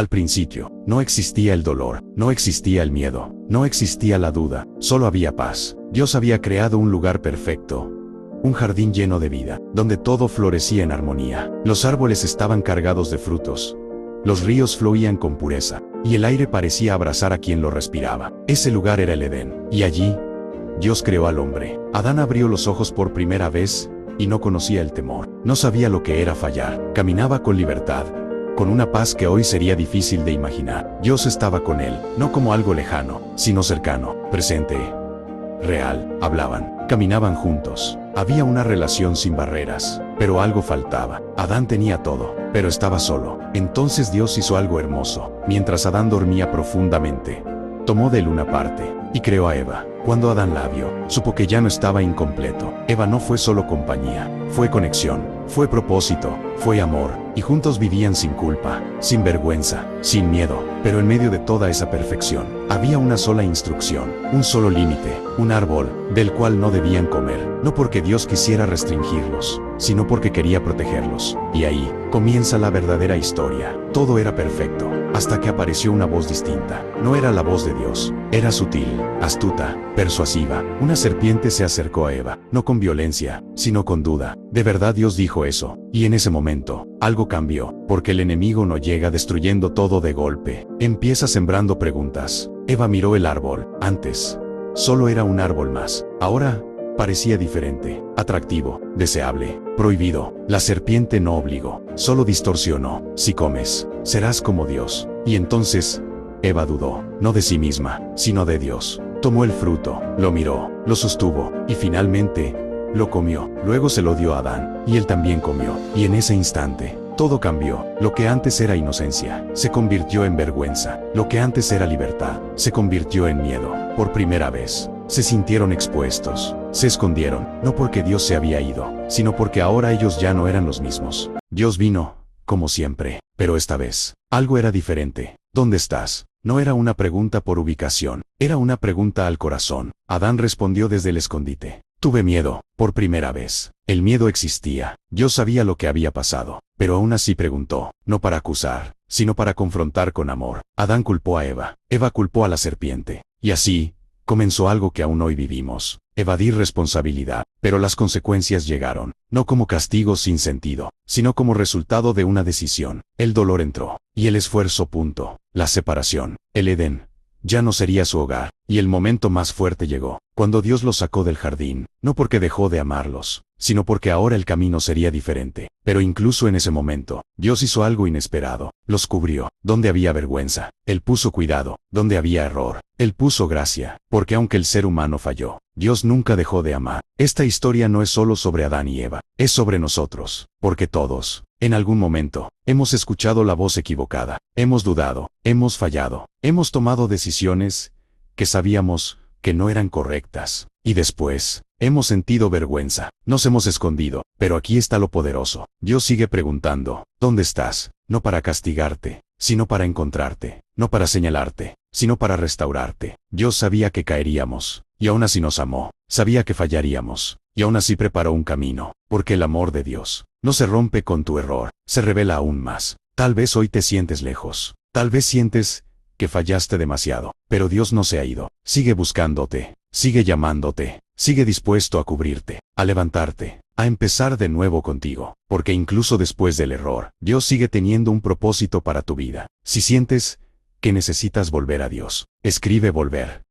Al principio, no existía el dolor, no existía el miedo, no existía la duda, solo había paz. Dios había creado un lugar perfecto. Un jardín lleno de vida, donde todo florecía en armonía. Los árboles estaban cargados de frutos. Los ríos fluían con pureza, y el aire parecía abrazar a quien lo respiraba. Ese lugar era el Edén, y allí, Dios creó al hombre. Adán abrió los ojos por primera vez, y no conocía el temor. No sabía lo que era fallar. Caminaba con libertad, con una paz que hoy sería difícil de imaginar. Dios estaba con él, no como algo lejano, sino cercano, presente, real. Hablaban, caminaban juntos. Había una relación sin barreras, pero algo faltaba. Adán tenía todo, pero estaba solo. Entonces Dios hizo algo hermoso. Mientras Adán dormía profundamente, tomó de él una parte, y creó a Eva. Cuando Adán la vio, supo que ya no estaba incompleto. Eva no fue solo compañía, fue conexión, fue propósito, fue amor, y juntos vivían sin culpa, sin vergüenza, sin miedo. Pero en medio de toda esa perfección, había una sola instrucción, un solo límite, un árbol, del cual no debían comer, no porque Dios quisiera restringirlos, sino porque quería protegerlos. Y ahí comienza la verdadera historia. Todo era perfecto, hasta que apareció una voz distinta. No era la voz de Dios, era sutil, astuta, persuasiva. Una serpiente se acercó a Eva, no con violencia, sino con duda. ¿De verdad Dios dijo eso? Y en ese momento, algo cambió, porque el enemigo no llega destruyendo todo de golpe. Empieza sembrando preguntas. Eva miró el árbol. Antes, solo era un árbol más. Ahora, parecía diferente, atractivo, deseable, prohibido. La serpiente no obligó, solo distorsionó. Si comes, serás como Dios. Y entonces, Eva dudó, no de sí misma, sino de Dios. Tomó el fruto, lo miró, lo sostuvo, y finalmente, lo comió. Luego se lo dio a Adán, y él también comió. Y en ese instante, todo cambió. Lo que antes era inocencia, se convirtió en vergüenza. Lo que antes era libertad, se convirtió en miedo. Por primera vez, se sintieron expuestos. Se escondieron, no porque Dios se había ido, sino porque ahora ellos ya no eran los mismos. Dios vino, como siempre, pero esta vez, algo era diferente. ¿Dónde estás? No era una pregunta por ubicación, era una pregunta al corazón. Adán respondió desde el escondite. Tuve miedo, por primera vez. El miedo existía. Yo sabía lo que había pasado, pero aún así preguntó, no para acusar, sino para confrontar con amor. Adán culpó a Eva, Eva culpó a la serpiente, y así, comenzó algo que aún hoy vivimos. Evadir responsabilidad, pero las consecuencias llegaron, no como castigo sin sentido, sino como resultado de una decisión. El dolor entró, y el esfuerzo. La separación, el Edén, ya no sería su hogar, y el momento más fuerte llegó, cuando Dios los sacó del jardín, no porque dejó de amarlos, sino porque ahora el camino sería diferente. Pero incluso en ese momento, Dios hizo algo inesperado, los cubrió, donde había vergüenza, Él puso cuidado, donde había error, Él puso gracia, porque aunque el ser humano falló, Dios nunca dejó de amar. Esta historia no es solo sobre Adán y Eva, es sobre nosotros, porque todos, en algún momento, hemos escuchado la voz equivocada, hemos dudado, hemos fallado, hemos tomado decisiones que sabíamos que no eran correctas, y después, hemos sentido vergüenza, nos hemos escondido, pero aquí está lo poderoso. Dios sigue preguntando, ¿dónde estás? No para castigarte, sino para encontrarte, no para señalarte, sino para restaurarte. Dios sabía que caeríamos, y aún así nos amó, sabía que fallaríamos, y aún así preparó un camino, porque el amor de Dios no se rompe con tu error, se revela aún más. Tal vez hoy te sientes lejos, tal vez sientes que fallaste demasiado, pero Dios no se ha ido, sigue buscándote, sigue llamándote, sigue dispuesto a cubrirte, a levantarte, a empezar de nuevo contigo, porque incluso después del error, Dios sigue teniendo un propósito para tu vida. Si sientes que necesitas volver a Dios, escribe volver.